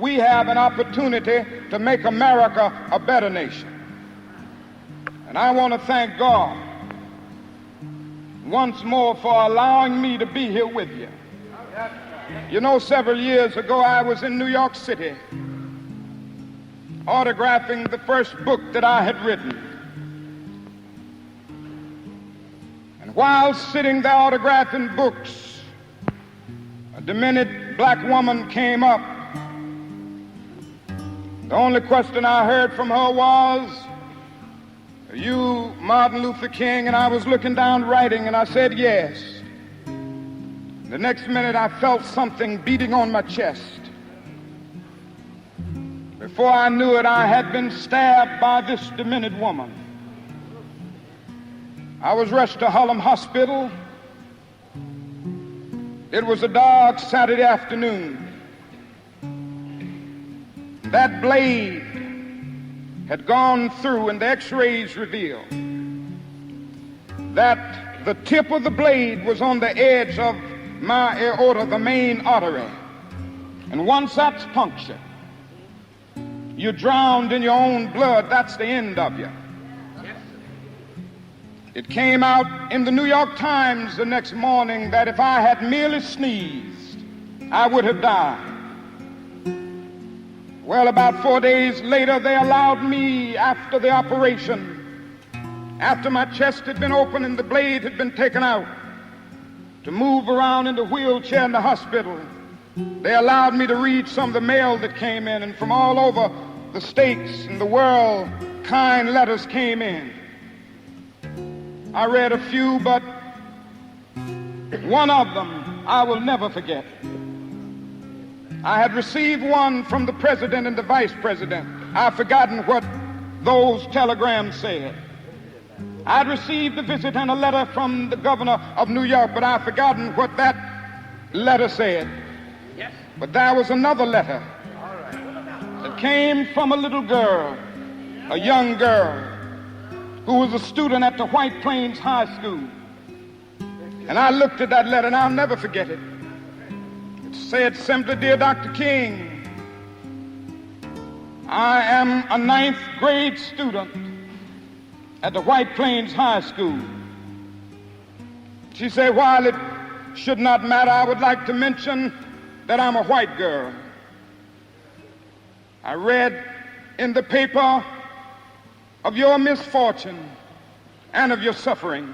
we have an opportunity to make America a better nation. And I want to thank God once more for allowing me to be here with you. You know, several years ago, I was in New York City autographing the first book that I had written. And while sitting there autographing books, a demented black woman came up. The only question I heard from her was, "Are you Martin Luther King?" And I was looking down writing, and I said, "Yes." The next minute, I felt something beating on my chest. Before I knew it, I had been stabbed by this demented woman. I was rushed to Harlem Hospital. It was a dark Saturday afternoon. That blade had gone through, and the x-rays revealed that the tip of the blade was on the edge of my aorta, the main artery. And once that's punctured, you're drowned in your own blood. That's the end of you. It came out in the New York Times the next morning that if I had merely sneezed, I would have died. Well, about 4 days later, they allowed me, after the operation, after my chest had been opened and the blade had been taken out, to move around in the wheelchair in the hospital. They allowed me to read some of the mail that came in, and from all over the states and the world, kind letters came in. I read a few, but one of them I will never forget. I had received one from the president and the vice president. I've forgotten what those telegrams said. I'd received a visit and a letter from the governor of New York, but I've forgotten what that letter said. Yes. But there was another letter that came from a little girl, a young girl, who was a student at the White Plains High School. And I looked at that letter, and I'll never forget it. It said simply, "Dear Dr. King, I am a 9th grade student at the White Plains High School." She said, "While it should not matter, I would like to mention that I'm a white girl. I read in the paper of your misfortune and of your suffering.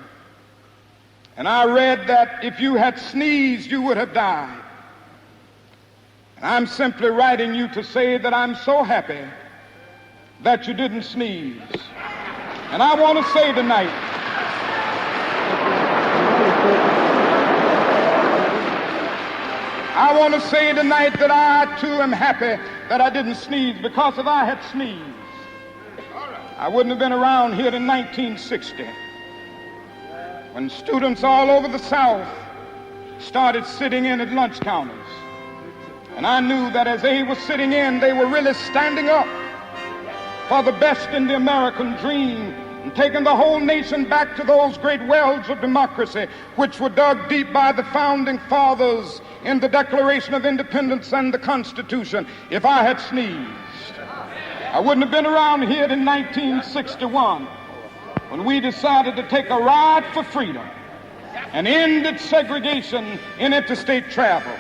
And I read that if you had sneezed, you would have died. And I'm simply writing you to say that I'm so happy that you didn't sneeze." And I want to say tonight, that I too am happy that I didn't sneeze, because if I had sneezed, I wouldn't have been around here in 1960, when students all over the South started sitting in at lunch counters. And I knew that as they were sitting in, they were really standing up for the best in the American dream and taking the whole nation back to those great wells of democracy which were dug deep by the founding fathers in the Declaration of Independence and the Constitution. If I had sneezed, I wouldn't have been around here in 1961 when we decided to take a ride for freedom and ended segregation in interstate travel.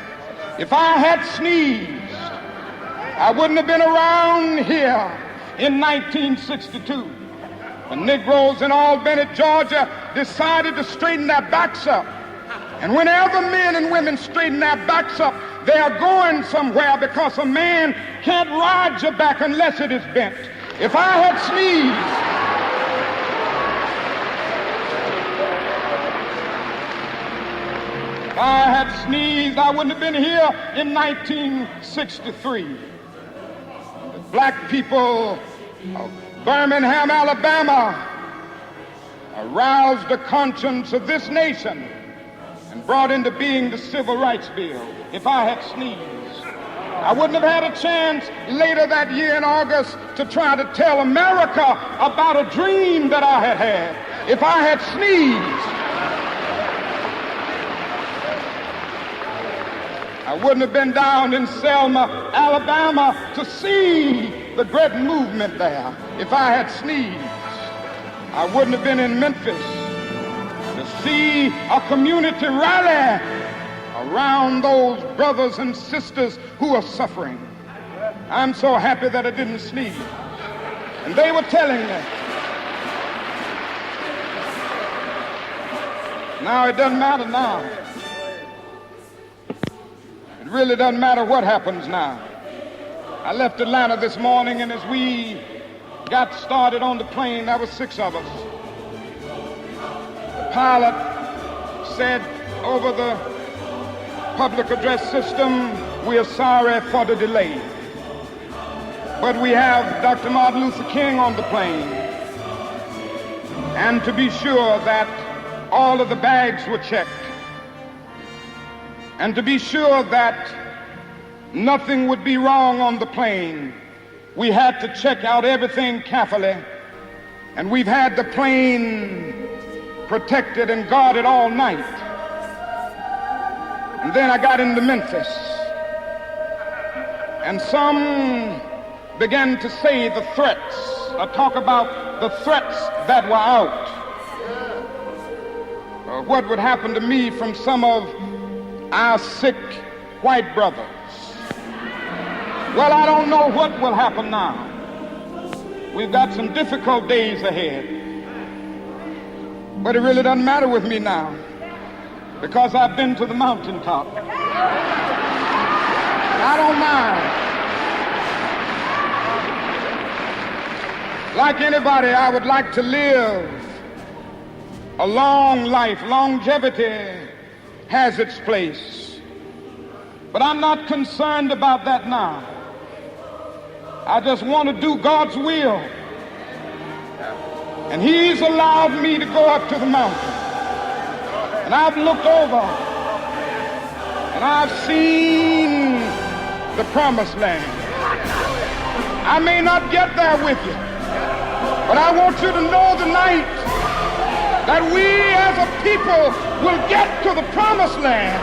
If I had sneezed, I wouldn't have been around here in 1962 when Negroes in Albany, Georgia decided to straighten their backs up. And whenever men and women straighten their backs up, they are going somewhere, because a man can't ride your back unless it is bent. If I had sneezed, I wouldn't have been here in 1963. The black people of Birmingham, Alabama, aroused the conscience of this nation and brought into being the Civil Rights Bill. If I had sneezed, I wouldn't have had a chance later that year in August to try to tell America about a dream that I had had. If I had sneezed, I wouldn't have been down in Selma, Alabama to see the great movement there if I had sneezed. I wouldn't have been in Memphis to see a community rally around those brothers and sisters who are suffering. I'm so happy that I didn't sneeze. And they were telling me, now it doesn't matter now. It really doesn't matter what happens now. I left Atlanta this morning, and as we got started on the plane, there were 6 of us. The pilot said over the public address system, "We are sorry for the delay, but we have Dr. Martin Luther King on the plane, and to be sure that all of the bags were checked, and to be sure that nothing would be wrong on the plane, we had to check out everything carefully, and we've had the plane protected and guarded all night." And then I got into Memphis, and some began to say the threats, or talk about the threats that were out, or what would happen to me from some of our sick white brothers. Well, I don't know what will happen now. We've got some difficult days ahead. But it really doesn't matter with me now, because I've been to the mountaintop. I don't mind. Like anybody, I would like to live a long life. Longevity has its place. But I'm not concerned about that now. I just want to do God's will. And He's allowed me to go up to the mountain. And I've looked over, and I've seen the promised land. I may not get there with you, but I want you to know tonight that we as a people will get to the promised land.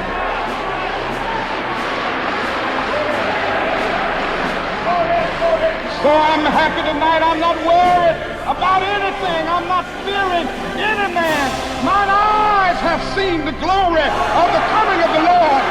So I'm happy tonight. I'm not worried about anything. I'm not fearing any man. Mine eyes have seen the glory of the coming of the Lord.